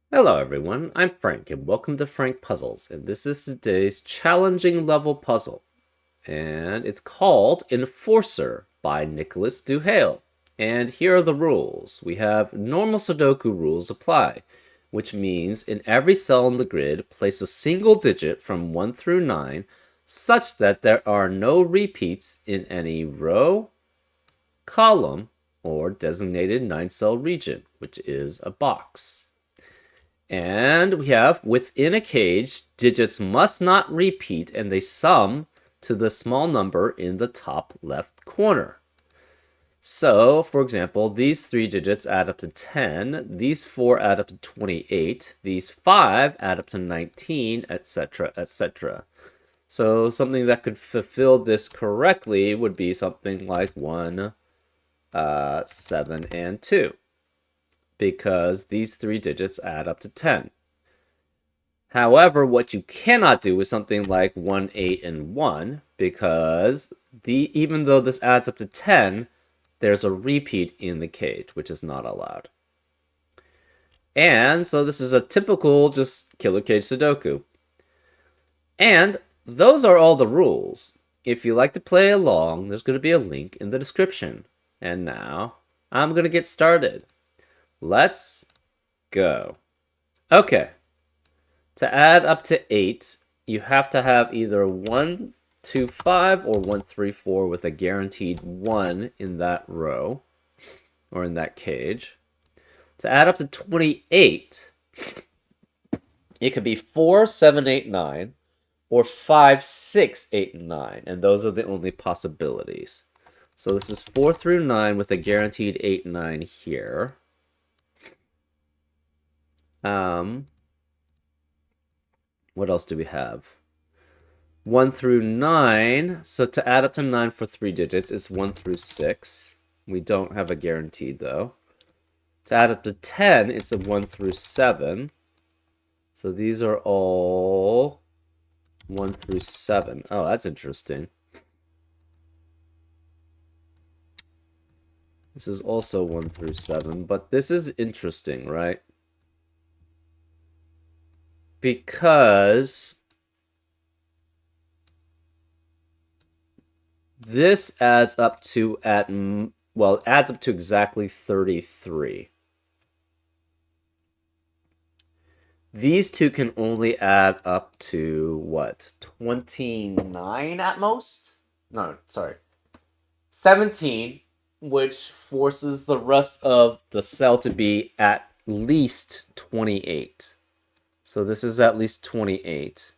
Hello everyone, I'm Frank and welcome to Frank Puzzles, and this is today's challenging level puzzle. And it's called Enforcer by Nicholas Duhale. And here are the rules. We have normal Sudoku rules apply, which means in every cell in the grid, place a single digit from 1 through 9 such that there are no repeats in any row, column, or designated 9-cell region, which is a box. And we have, within a cage, digits must not repeat and they sum to the small number in the top left corner. So, for example, these 3 digits add up to 10, these 4 add up to 28, these 5 add up to 19, etc., etc. So something that could fulfill this correctly would be something like 1, 7, and 2. Because these 3 digits add up to 10. However, what you cannot do is something like 1, 8, and 1, because even though this adds up to 10, there's a repeat in the cage, which is not allowed. And so this is a typical just killer cage Sudoku. And those are all the rules. If you like to play along, there's going to be a link in the description. And now, I'm going to get started. Let's go. Okay. To add up to 8, you have to have either 1, 2, 5 or 1, 3, 4 with a guaranteed 1 in that row or in that cage. To add up to 28, it could be 4, 7, 8, 9 or 5, 6, 8, and 9. And those are the only possibilities. So this is 4 through 9 with a guaranteed 8, 9 here. What else do we have? 1 through 9. So to add up to 9 for 3 digits is 1 through 6. We don't have a guaranteed, though. To add up to 10, it's a 1 through 7. So these are all 1 through 7. Oh, that's interesting. This is also 1 through 7, but this is interesting, right? Because this adds up to it adds up to exactly 33. These two can only add up to what? 29 at most? No, sorry. 17, which forces the rest of the cell to be at least 28. So this is at least 28,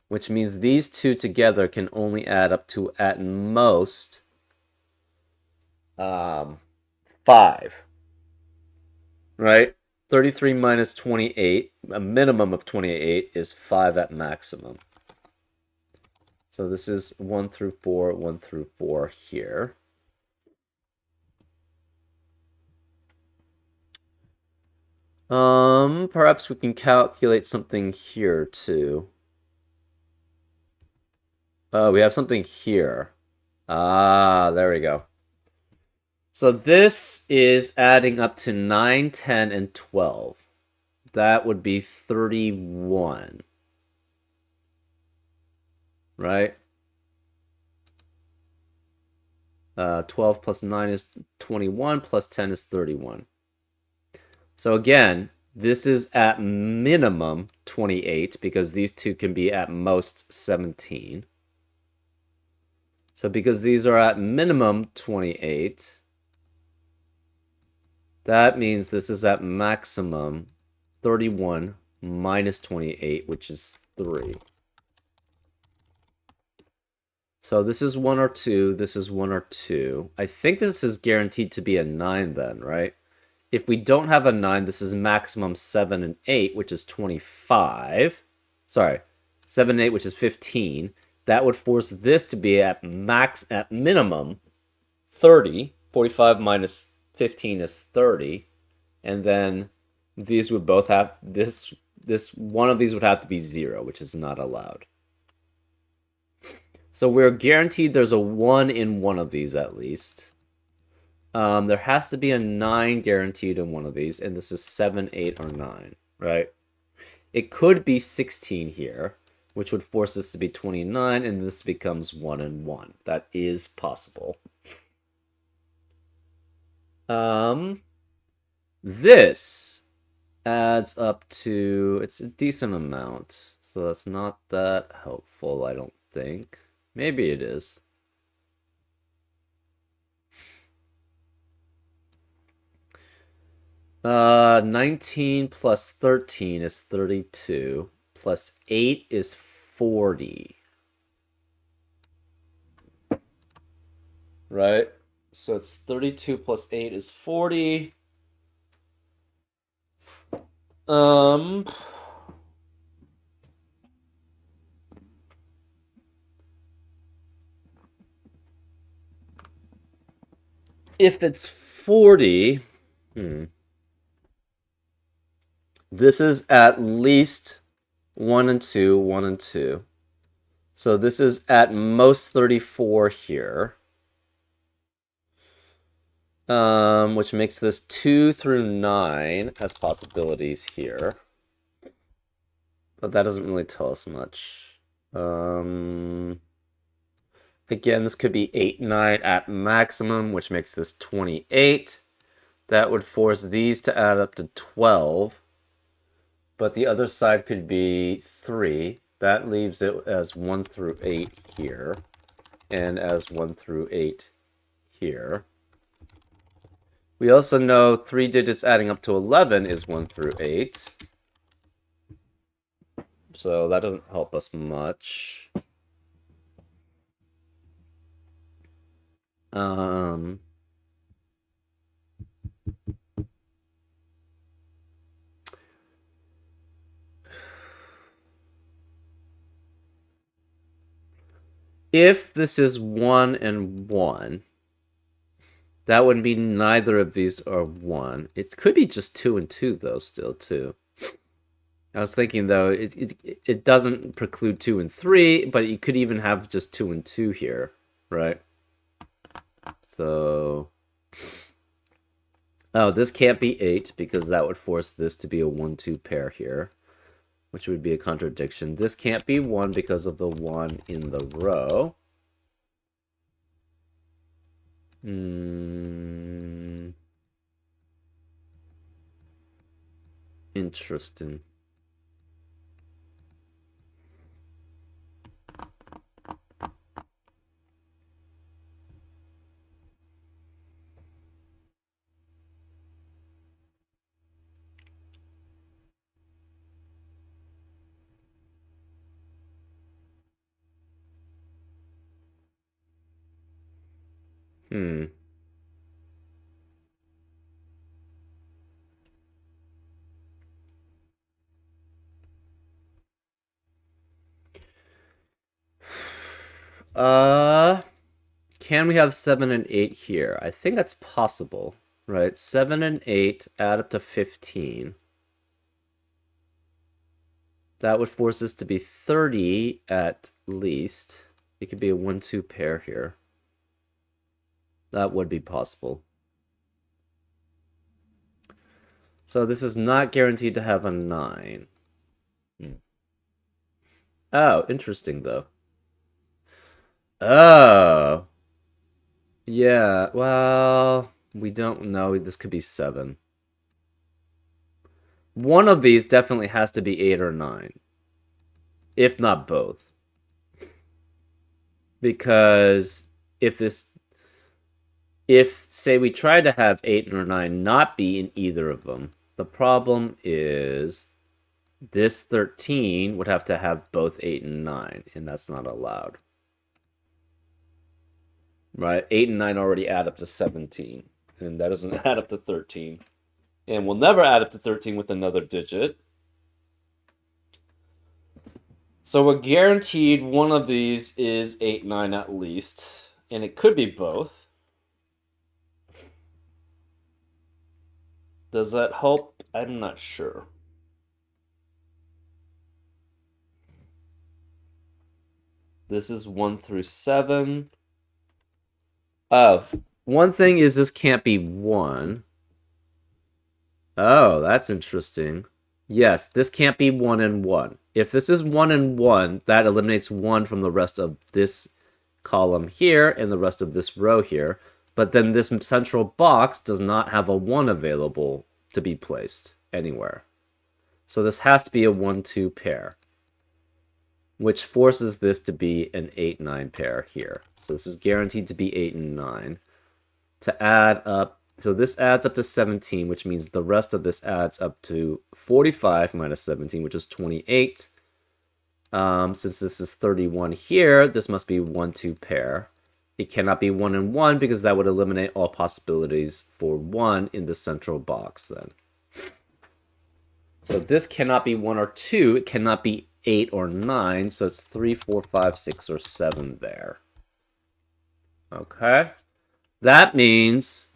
which means these two together can only add up to, at most, 5. Right? 33 minus 28, a minimum of 28, is 5 at maximum. So this is 1 through 4, 1 through 4 here. Perhaps we can calculate something here too. Oh, we have something here. Ah, there we go. So this is adding up to 9, 10, and 12. That would be 31. Right? 12 plus 9 is 21, plus 10 is 31. So again, this is at minimum 28 because these two can be at most 17. So because these are at minimum 28, that means this is at maximum 31 minus 28, which is 3. So this is 1 or 2, this is 1 or 2. I think this is guaranteed to be a 9 then, right? If we don't have a 9, this is maximum 7 and 8, which is 25. Sorry, 7 and 8, which is 15. That would force this to be at minimum 30. 45 minus 15 is 30. And then these would both have this one of these would have to be 0, which is not allowed. So we're guaranteed there's a 1 in one of these at least. There has to be a 9 guaranteed in one of these, and this is 7, 8, or 9, right? It could be 16 here, which would force this to be 29, and this becomes 1 and 1. That is possible. This adds up to, it's a decent amount, so that's not that helpful, I don't think. Maybe it is. Uh, 19 plus 13 is 32, plus 8 is 40. Right? So it's 32 plus 8 is 40. If it's 40, this is at least 1 and 2, 1 and 2. So this is at most 34 here. Which makes this 2 through 9 as possibilities here. But that doesn't really tell us much. Again, this could be 8, 9 at maximum, which makes this 28. That would force these to add up to 12. But the other side could be 3. That leaves it as 1 through 8 here, and as 1 through 8 here. We also know 3 digits adding up to 11 is 1 through 8. So that doesn't help us much. If this is 1 and 1, that would mean neither of these are 1. It could be just 2 and 2, though, still, too. I was thinking, though, it doesn't preclude 2 and 3, but you could even have just 2 and 2 here, right? So... Oh, this can't be 8, because that would force this to be a 1-2 pair here, which would be a contradiction. This can't be 1 because of the 1 in the row. Interesting. Can we have 7 and 8 here? I think that's possible, right? 7 and 8 add up to 15. That would force us to be 30 at least. It could be a 1-2 pair here. That would be possible. So this is not guaranteed to have a 9. Oh, interesting, though. Oh. Yeah, well, we don't know. This could be 7. One of these definitely has to be 8 or 9. If not both. Because if, say, we tried to have 8 or 9 not be in either of them, the problem is this 13 would have to have both 8 and 9, and that's not allowed. Right? 8 and 9 already add up to 17, and that doesn't add up to 13. And we'll never add up to 13 with another digit. So we're guaranteed one of these is 8, 9 at least, and it could be both. Does that help? I'm not sure. This is 1 through 7. Oh, one thing is this can't be 1. Oh, that's interesting. Yes, this can't be 1 and 1. If this is 1 and 1, that eliminates 1 from the rest of this column here and the rest of this row here. But then this central box does not have a 1 available to be placed anywhere. So this has to be a 1-2 pair, which forces this to be an 8-9 pair here. So this is guaranteed to be 8 and 9. To add up, so this adds up to 17, which means the rest of this adds up to 45 minus 17, which is 28. Since this is 31 here, this must be 1-2 pair. It cannot be 1 and 1 because that would eliminate all possibilities for 1 in the central box then. So this cannot be 1 or 2. It cannot be 8 or 9. So it's 3, 4, 5, 6, or 7 there. Okay. That means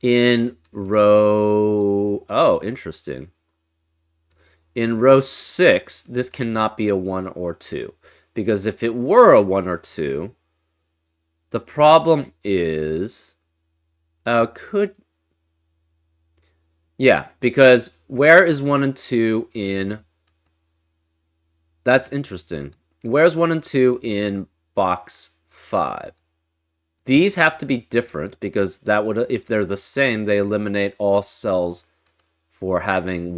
in row... Oh, interesting. In row 6, this cannot be a 1 or 2. Because if it were a 1 or 2, the problem is... Yeah, because where is 1 and 2 in... That's interesting. Where's 1 and 2 in box 5? These have to be different because that would, if they're the same, they eliminate all cells for having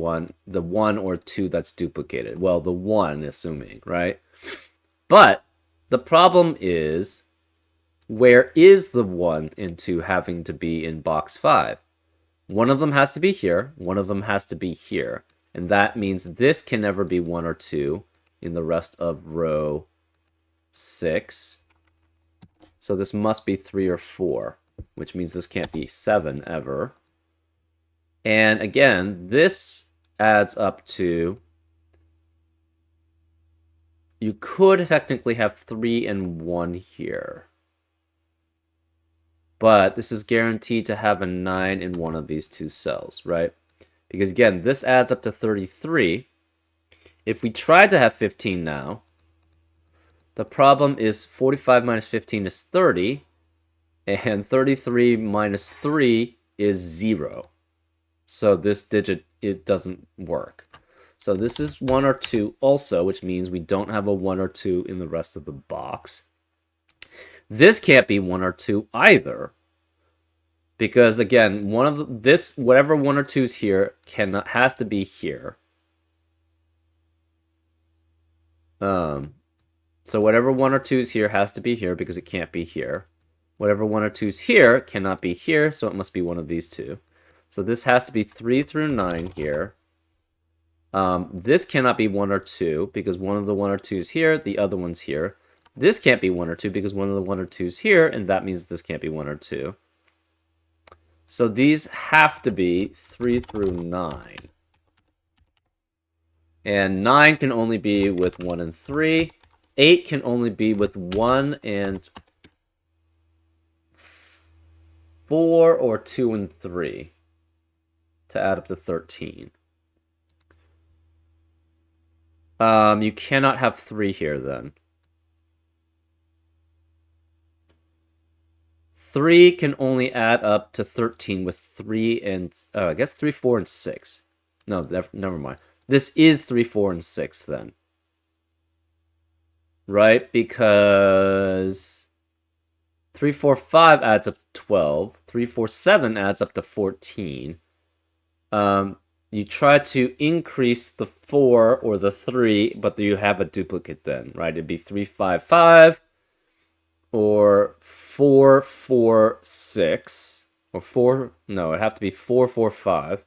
the 1 or 2 that's duplicated. Well, the 1, assuming, right? But the problem is, where is the 1 and 2 having to be in box 5? One of them has to be here, one of them has to be here. And that means this can never be 1 or 2 in the rest of row 6. So this must be 3 or 4, which means this can't be 7 ever. And again, this adds up to... You could technically have 3 and 1 here. But this is guaranteed to have a 9 in one of these two cells, right? Because again, this adds up to 33. If we try to have 15 now, the problem is 45 minus 15 is 30, and 33 minus 3 is 0. So this digit, it doesn't work. So this is 1 or 2 also, which means we don't have a 1 or 2 in the rest of the box. This can't be 1 or 2 either. Because again, whatever 1 or 2 is here has to be here. So whatever 1 or 2 is here has to be here because it can't be here. Whatever 1 or 2 is here cannot be here, so it must be one of these two. So this has to be 3 through 9 here. This cannot be 1 or 2 because one of the 1 or 2 is here, the other one's here. This can't be 1 or 2 because one of the 1 or 2 is here, and that means this can't be 1 or 2. So these have to be 3 through 9. And 9 can only be with 1 and 3. 8 can only be with 1 and 4 or 2 and 3 to add up to 13. You cannot have 3 here then. 3 can only add up to 13 with 3 and... I guess 3, 4, and 6. No, never mind. This is 3, 4, and 6 then. Right? Because 3, 4, 5 adds up to 12. 3, 4, 7 adds up to 14. You try to increase the 4 or the 3, but you have a duplicate then, right? It'd be 3, 5, 5, or 4, 4, 6, or 4, no, it'd have to be 4, 4, 5.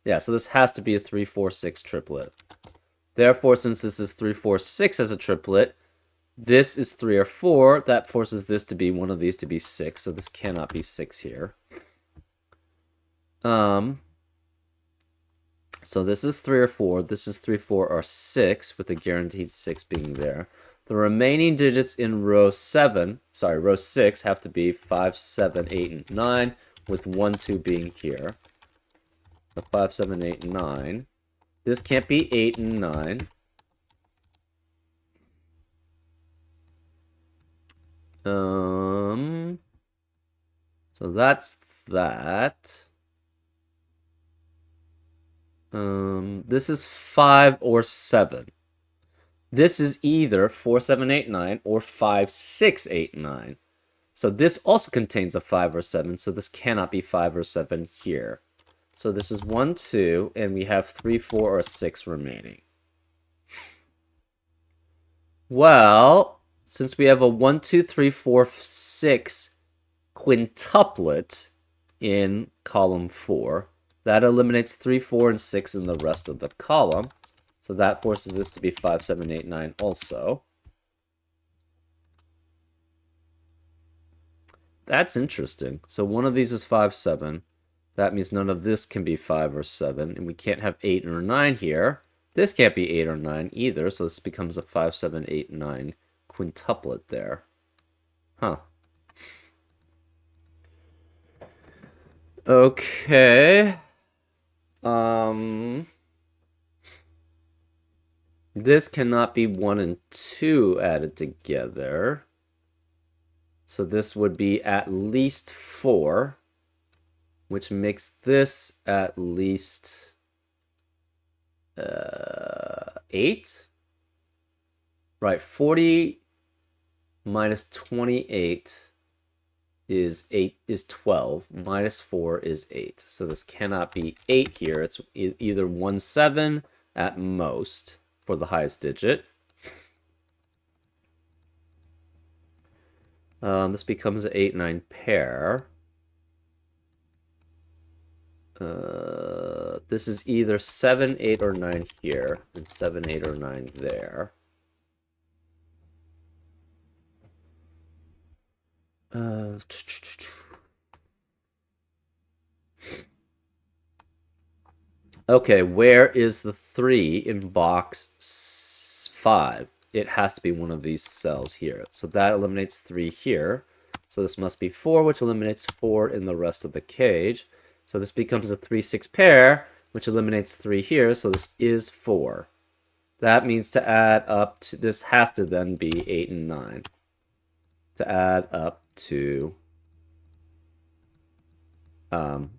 Yeah, so this has to be a 3, 4, 6 triplet. Therefore, since this is 3, 4, 6 as a triplet, this is 3 or 4. That forces this to be one of these to be 6, so this cannot be 6 here. So this is 3 or 4, this is 3, 4, or 6, with the guaranteed 6 being there. The remaining digits in row 6 have to be 5, 7, 8, and 9, with 1, 2 being here. So 5, 7, 8, 9. This can't be 8 and 9. So that's that. This is 5 or 7. This is either 4, 7, 8, 9 or 5, 6, 8, 9. So this also contains a 5 or 7, so this cannot be 5 or 7 here. So this is 1, 2, and we have 3, 4, or 6 remaining. Well, since we have a 1, 2, 3, 4, 6 quintuplet in column 4, that eliminates 3, 4, and 6 in the rest of the column. So that forces this to be 5, 7, 8, 9 also. That's interesting. So one of these is 5, 7. That means none of this can be 5 or 7. And we can't have 8 or 9 here. This can't be 8 or 9 either. So this becomes a 5, 7, 8, 9 quintuplet there. Huh. Okay. This cannot be 1 and 2 added together. So this would be at least 4, which makes this at least 8. Right, 40 minus 28 is 12, minus 4 is 8. So this cannot be 8 here. It's either 1, 7 at most for the highest digit. This becomes an 8, 9 pair. This is either 7, 8, or 9 here, and 7, 8, or 9 there. Okay, where is the 3 in box 5? It has to be one of these cells here. So that eliminates 3 here. So this must be 4, which eliminates 4 in the rest of the cage. So this becomes a 3, 6 pair, which eliminates 3 here. So this is 4. That means to add up to, this has to then be 8 and 9. To add up to,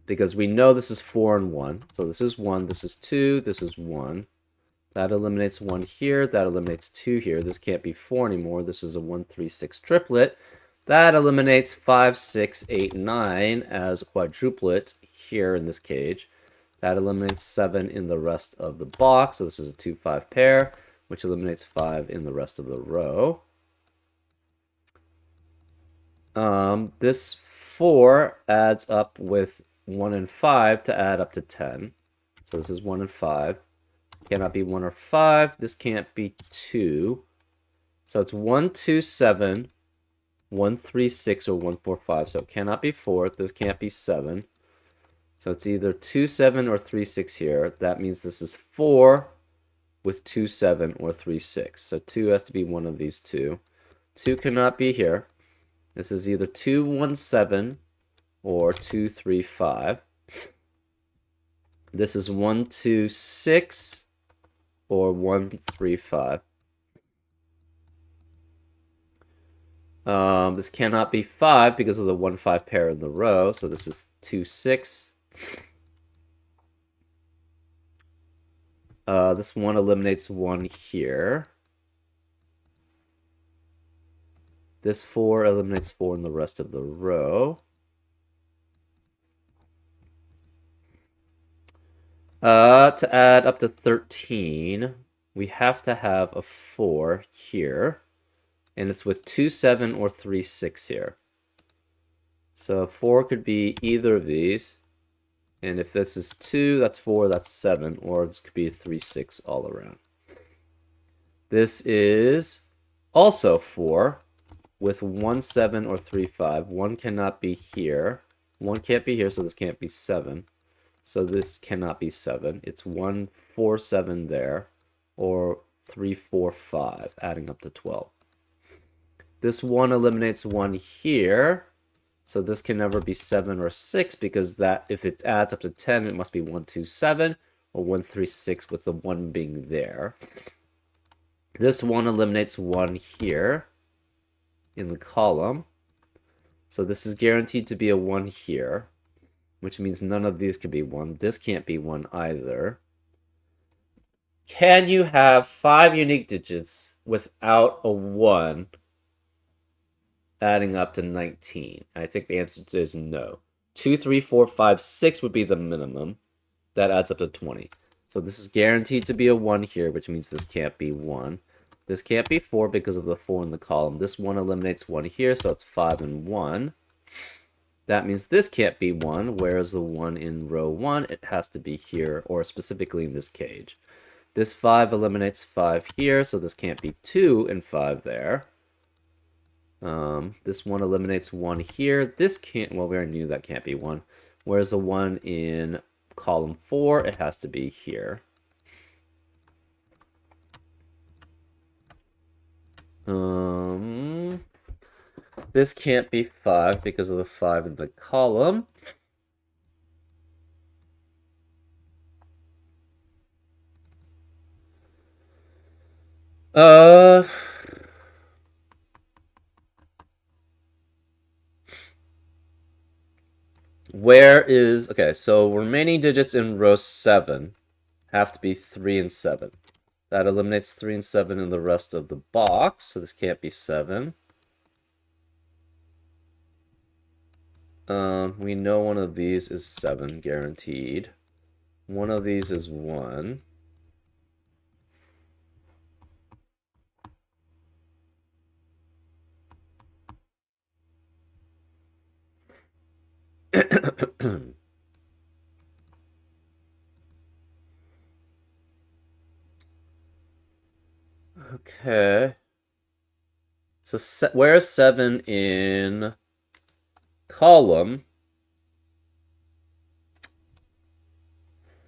because we know this is 4 and 1. So this is 1, this is 2, this is 1. That eliminates 1 here, that eliminates 2 here. This can't be 4 anymore. This is a 1, 3, 6 triplet. That eliminates 5, 6, 8, 9 as a quadruplet here in this cage. That eliminates 7 in the rest of the box. So this is a 2, 5 pair, which eliminates 5 in the rest of the row. This 4 adds up with 1 and 5 to add up to 10. So this is 1 and 5. Cannot be 1 or 5. This can't be 2. So it's 1, 2, 7, 1, 3, 6, or 1, 4, 5. So it cannot be 4. This can't be 7. So it's either 2, 7, or 3, 6 here. That means this is 4 with 2, 7, or 3, 6. So 2 has to be one of these two. 2 cannot be here. This is either 2, 1, 7, or 2, 3, 5. This is 1, 2, 6, or 1, 3, 5. This cannot be 5 because of the 1, 5 pair in the row. So this is 2, 6. This 1 eliminates 1 here. This 4 eliminates 4 in the rest of the row. To add up to 13, we have to have a 4 here. And it's with 2, 7, or 3, 6 here. So 4 could be either of these. And if this is 2, that's 4, that's 7. Or this could be 3, 6 all around. This is also 4 with 1, 7, or 3, 5. 1 cannot be here. 1 can't be here, so this can't be 7. So this cannot be 7. It's 1, 4, 7 there. Or 3, 4, 5, adding up to 12. This 1 eliminates 1 here. So this can never be 7 or 6 because that if it adds up to 10, it must be 1, 2, 7 or 1, 3, 6 with the 1 being there. This 1 eliminates 1 here in the column. So this is guaranteed to be a 1 here, which means none of these could be 1. This can't be 1 either. Can you have 5 unique digits without a 1 adding up to 19? I think the answer is no. 2, 3, 4, 5, 6 would be the minimum. That adds up to 20. So this is guaranteed to be a 1 here, which means this can't be 1. This can't be 4 because of the 4 in the column. This 1 eliminates 1 here, so it's 5 and 1. That means this can't be 1, whereas the 1 in row 1, it has to be here, or specifically in this cage. This 5 eliminates 5 here, so this can't be 2 and 5 there. This 1 eliminates 1 here. This can't, well, we already knew that can't be 1. Whereas the 1 in column 4, it has to be here. This can't be 5 because of the 5 in the column. Where is, okay, so remaining digits in row 7 have to be 3 and 7. That eliminates 3 and 7 in the rest of the box, so this can't be 7. We know one of these is 7, guaranteed. One of these is 1. Okay. So where's 7 in column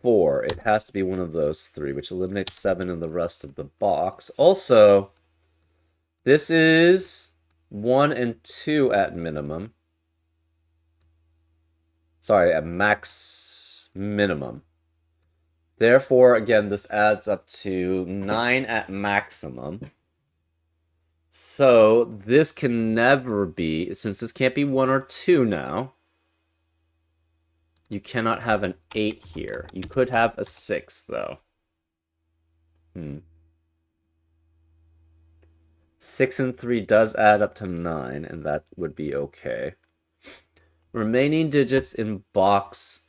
4? It has to be one of those 3, which eliminates 7 in the rest of the box. Also, this is 1 and 2 at minimum. Sorry, at max minimum. Therefore, again, this adds up to 9 at maximum. So this can never be, since this can't be 1 or 2 now, you cannot have an 8 here. You could have a 6, though. 6 and 3 does add up to 9, and that would be okay. Remaining digits in box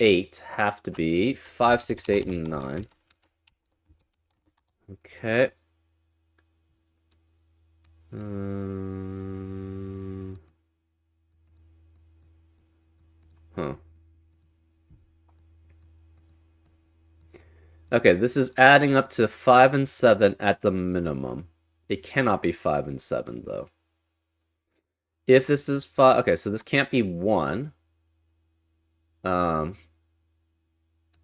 8 have to be 5, 6, 8, and 9. Okay. Okay, this is adding up to 5 and 7 at the minimum. It cannot be 5 and 7, though. If this is 5... Okay, so this can't be 1.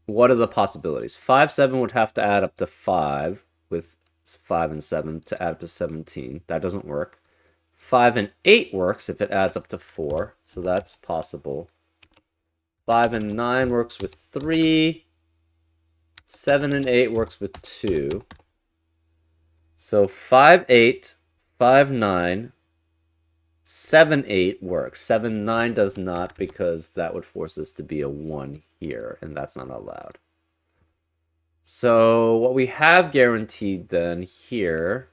What are the possibilities? 5, 7 would have to add up to 5 with 5 and 7 to add up to 17. That doesn't work. 5 and 8 works if it adds up to 4, so that's possible. 5 and 9 works with 3. 7 and 8 works with 2. So 5, 8, 5, 9, 7, 8 works. 7, 9 does not because that would force this to be a 1 here, and that's not allowed. So what we have guaranteed then here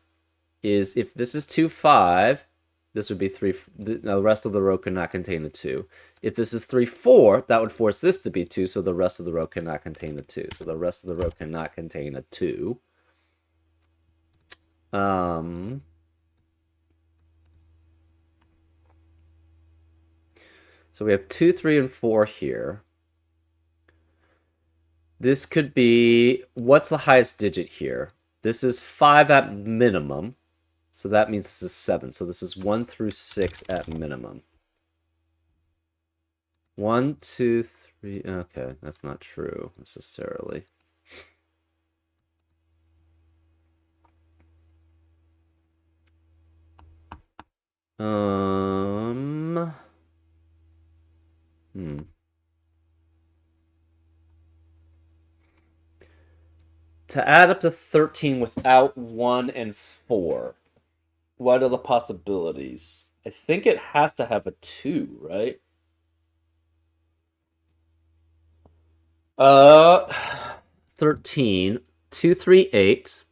is if this is 2, 5, this would be 3. Now the rest of the row cannot contain a 2. If this is 3, 4, that would force this to be 2, so the rest of the row cannot contain a 2. So the rest of the row cannot contain a 2. So we have 2, 3, and 4 here. This could be, what's the highest digit here? This is 5 at minimum. So that means this is 7. So this is 1 through 6 at minimum. 1, 2, 3. Okay, that's not true necessarily. To add up to 13 without 1 and 4, what are the possibilities? I think it has to have a 2, right? 13, 2, 3, 8,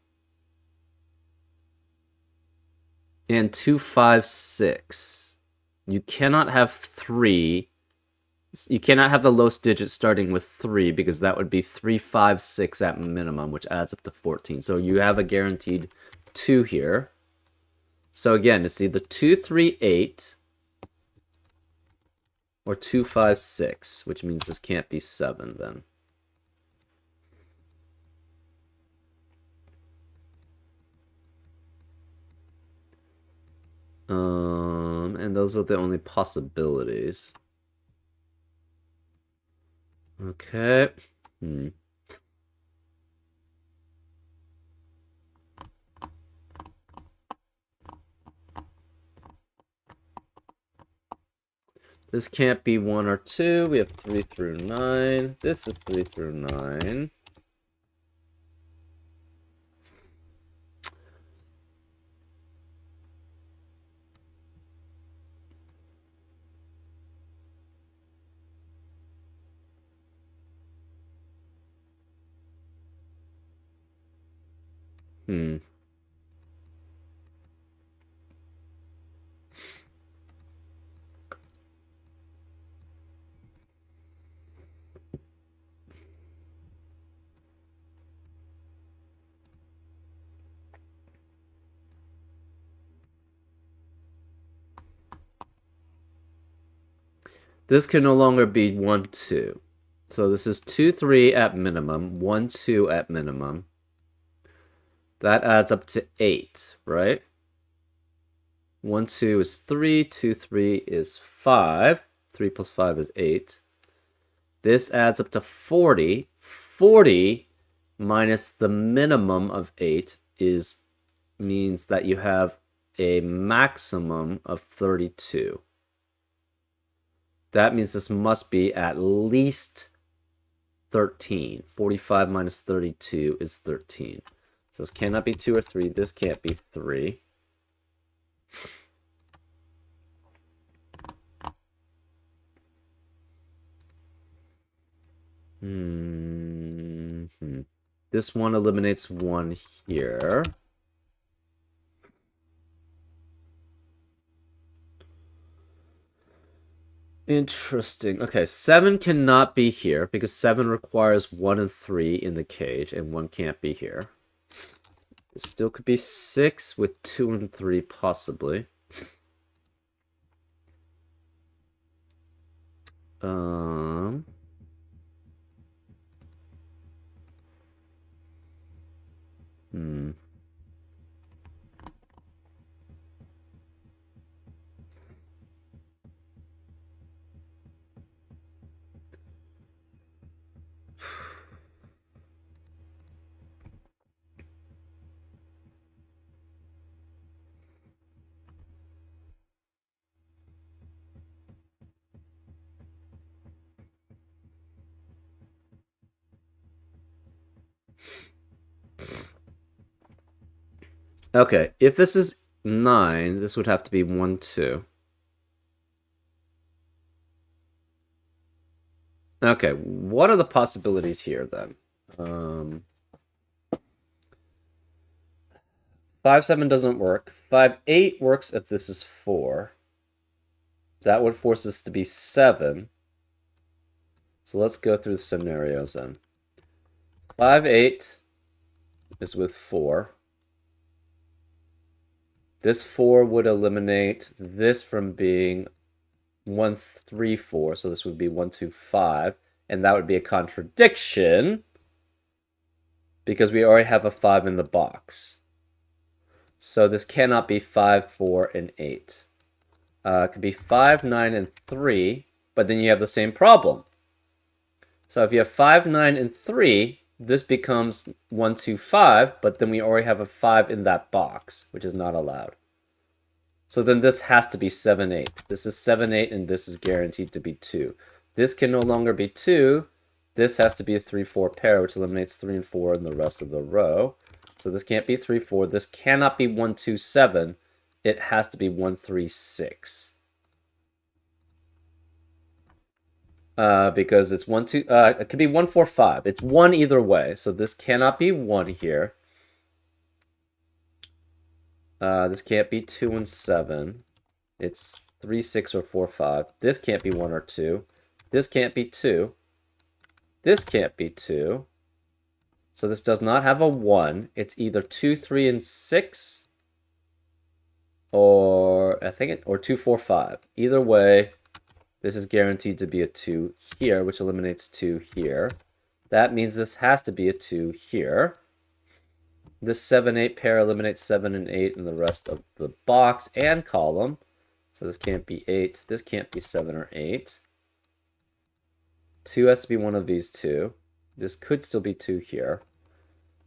and 2, 5, 6. You cannot have 3. You cannot have the lowest digit starting with 3 because that would be 3, 5, 6 at minimum, which adds up to 14. So you have a guaranteed 2 here. So again, it's either 2, 3, 8 or 2, 5, 6, which means this can't be 7 then. And those are the only possibilities. Okay. This can't be 1 or 2. We have 3 through 9. This is 3 through 9. This can no longer be 1, 2. So this is 2, 3 at minimum, 1, 2 at minimum. That adds up to 8, right? 1, 2 is 3, 2, 3 is 5. 3 plus 5 is 8. This adds up to 40. 40 minus the minimum of 8 means that you have a maximum of 32. That means this must be at least 13. 45 minus 32 is 13. So this cannot be 2 or 3. This can't be 3. This one eliminates 1 here. Interesting. Okay, 7 cannot be here because 7 requires 1 and 3 in the cage, and 1 can't be here. It still could be 6 with 2 and 3, possibly. Okay, if this is 9, this would have to be 1, 2. Okay, what are the possibilities here then? 5, 7 doesn't work. 5, 8 works if this is 4. That would force this to be 7. So let's go through the scenarios then. 5, 8 is with 4. This 4 would eliminate this from being 1, 3, 4. So this would be 1, 2, 5. And that would be a contradiction because we already have a 5 in the box. So this cannot be 5, 4, and 8. It could be 5, 9, and 3, but then you have the same problem. So if you have 5, 9, and 3, this becomes 1, 2, 5, but then we already have a 5 in that box, which is not allowed. So then this has to be 7, 8. This is 7, 8, and this is guaranteed to be 2. This can no longer be 2. This has to be a 3, 4 pair, which eliminates 3 and 4 in the rest of the row. So this can't be 3, 4. This cannot be 1, 2, 7. It has to be 1, 3, 6. because it's 1, 2. It could be 1, 4, 5. It's 1 either way, so this cannot be 1 here. This can't be 2 and 7. It's 3, 6, or 4, 5. This can't be 1 or 2. This can't be 2. This can't be 2. So this does not have a 1. It's either 2, 3, and 6, or or 2, 4, 5. Either way, this is guaranteed to be a 2 here, which eliminates 2 here. That means this has to be a 2 here. This 7, 8 pair eliminates 7 and 8 in the rest of the box and column. So this can't be 8. This can't be 7 or 8. 2 has to be one of these two. This could still be 2 here.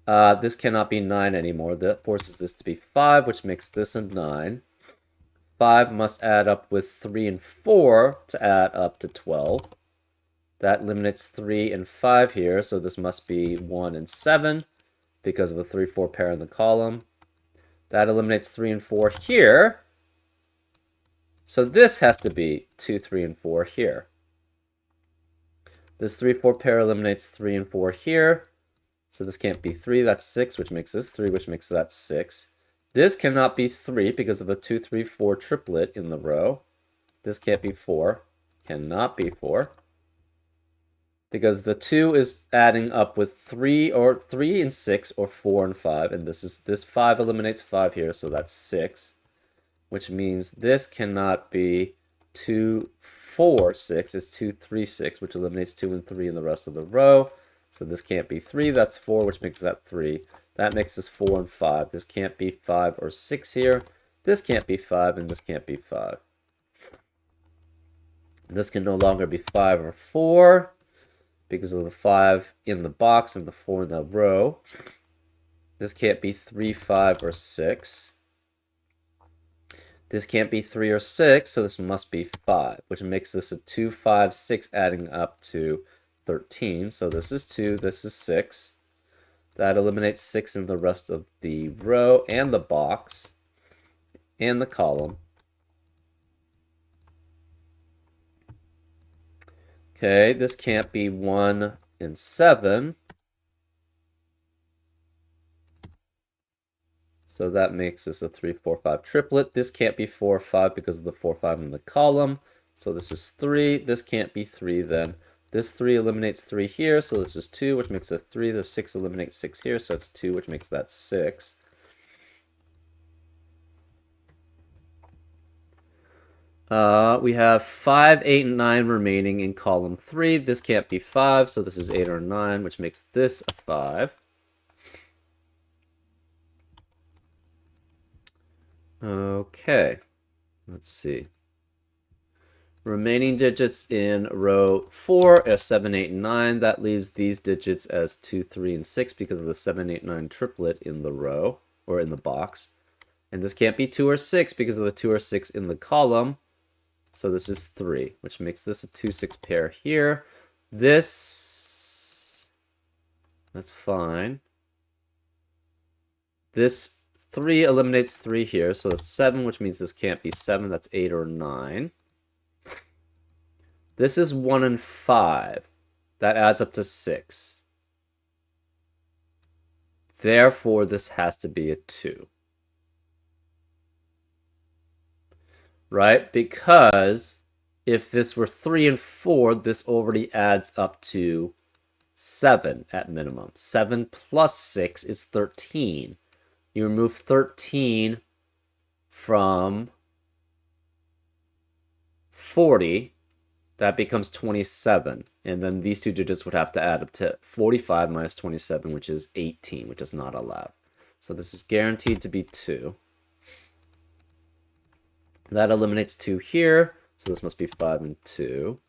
This cannot be 9 anymore. That forces this to be 5, which makes this a 9. 5 must add up with 3 and 4 to add up to 12. That eliminates 3 and 5 here, so this must be 1 and 7 because of a 3, 4 pair in the column. That eliminates 3 and 4 here. So this has to be 2, 3, and 4 here. This 3, 4 pair eliminates 3 and 4 here. So this can't be 3, that's 6, which makes this 3, which makes that 6. This cannot be 3 because of a 2, 3, 4 triplet in the row. This can't be 4. Cannot be 4. Because the 2 is adding up with 3 and 6 or 4 and 5. And this 5 eliminates 5 here, so that's 6. Which means this cannot be 2, 4, 6. It's 2, 3, 6, which eliminates 2 and 3 in the rest of the row. So this can't be 3, that's 4, which makes that 3. That makes this 4 and 5. This can't be 5 or 6 here. This can't be 5, and this can't be 5. This can no longer be 5 or 4 because of the 5 in the box and the 4 in the row. This can't be 3, 5, or 6. This can't be 3 or 6, so this must be 5, which makes this a 2, 5, 6 adding up to 13. So this is 2, this is 6. That eliminates 6 in the rest of the row and the box and the column. Okay, this can't be 1 and 7. So that makes this a 3, 4, 5 triplet. This can't be 4 or 5 because of the 4, 5 in the column. So this is 3. This can't be 3 then. This 3 eliminates 3 here, so this is 2, which makes it 3. The 6 eliminates 6 here, so it's 2, which makes that 6. We have 5, 8, and 9 remaining in column 3. This can't be 5, so this is 8 or 9, which makes this a 5. Okay, let's see. Remaining digits in row 4 are 7, 8, and 9. That leaves these digits as 2, 3, and 6 because of the 7, 8, 9 triplet in the row, or in the box. And this can't be 2 or 6 because of the 2 or 6 in the column. So this is 3, which makes this a 2, 6 pair here. That's fine. This 3 eliminates 3 here, so it's 7, which means this can't be 7. That's 8 or 9. This is 1 and 5. That adds up to 6. Therefore, this has to be a 2. Right? Because if this were 3 and 4, this already adds up to 7 at minimum. 7 plus 6 is 13. You remove 13 from 40. That becomes 27. And then these two digits would have to add up to 45 minus 27, which is 18, which is not allowed. So this is guaranteed to be 2. That eliminates 2 here. So this must be 5 and 2.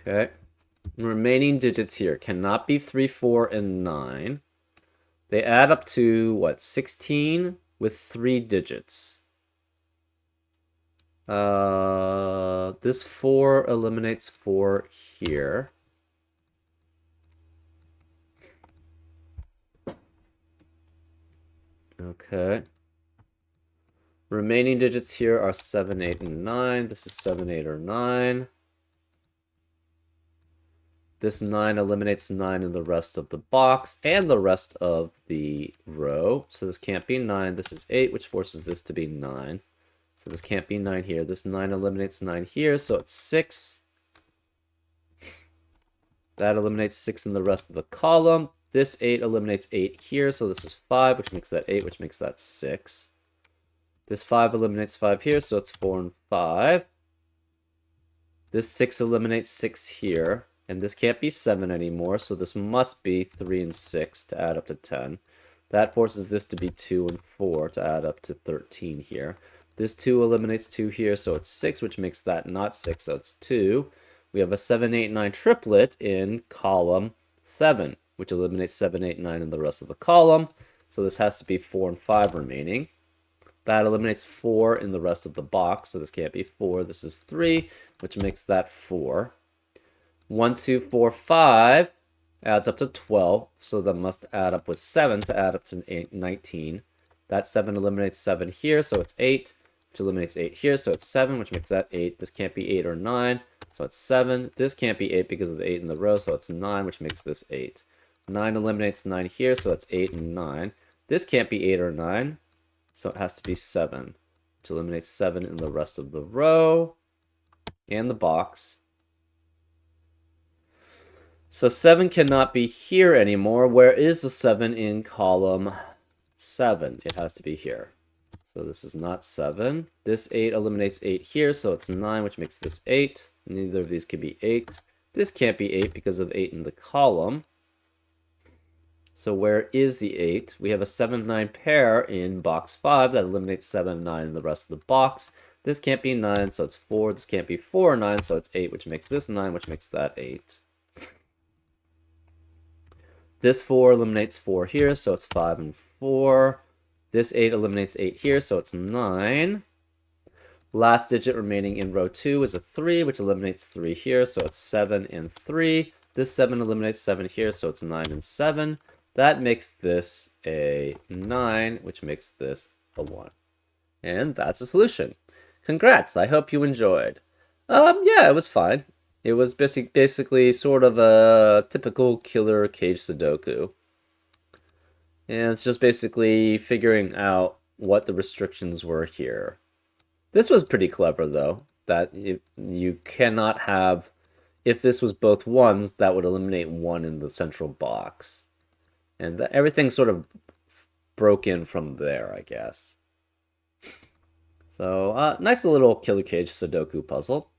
Okay. Remaining digits here cannot be 3, 4, and 9. They add up to, what, 16 with 3 digits. This 4 eliminates 4 here. Okay. Remaining digits here are 7, 8, and 9. This is 7, 8, or 9. This 9 eliminates 9 in the rest of the box and the rest of the row. So this can't be 9. This is 8, which forces this to be 9. So this can't be 9 here. This 9 eliminates 9 here, so it's 6. That eliminates 6 in the rest of the column. This 8 eliminates 8 here, so this is 5, which makes that 8, which makes that 6. This 5 eliminates 5 here, so it's 4 and 5. This 6 eliminates 6 here, and this can't be 7 anymore, so this must be 3 and 6 to add up to 10. That forces this to be 2 and 4 to add up to 13 here. This 2 eliminates 2 here, so it's 6, which makes that not 6, so it's 2. We have a 7, 8, 9 triplet in column 7, which eliminates 7, 8, 9 in the rest of the column. So this has to be 4 and 5 remaining. That eliminates 4 in the rest of the box, so this can't be 4. This is 3, which makes that 4. 1, 2, 4, 5 adds up to 12, so that must add up with 7 to add up to 19. That 7 eliminates 7 here, so it's 8, which eliminates 8 here, so it's 7, which makes that 8. This can't be 8 or 9, so it's 7. This can't be 8 because of the 8 in the row, so it's 9, which makes this 8. 9 eliminates 9 here, so it's 8 and 9. This can't be 8 or 9, so it has to be 7, which eliminates 7 in the rest of the row and the box. So 7 cannot be here anymore. Where is the 7 in column 7? It has to be here. So this is not 7. This 8 eliminates 8 here, so it's 9, which makes this 8. Neither of these can be 8. This can't be 8 because of 8 in the column. So where is the 8? We have a 7, 9 pair in box 5 that eliminates 7, 9 in the rest of the box. This can't be 9, so it's 4. This can't be 4 or 9, so it's 8, which makes this 9, which makes that 8. This 4 eliminates 4 here, so it's 5 and 4. This 8 eliminates 8 here, so it's 9. Last digit remaining in row 2 is a 3, which eliminates 3 here, so it's 7 and 3. This 7 eliminates 7 here, so it's 9 and 7. That makes this a 9, which makes this a 1. And that's the solution. Congrats, I hope you enjoyed. Yeah, it was fine. It was basically sort of a typical killer cage Sudoku. And it's just basically figuring out what the restrictions were here. This was pretty clever, though, that you cannot have... If this was both 1s, that would eliminate 1 in the central box. And everything sort of broke in from there, I guess. So, nice little killer cage Sudoku puzzle.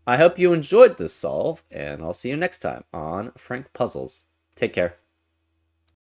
I hope you enjoyed this solve, and I'll see you next time on Frank Puzzles. Take care.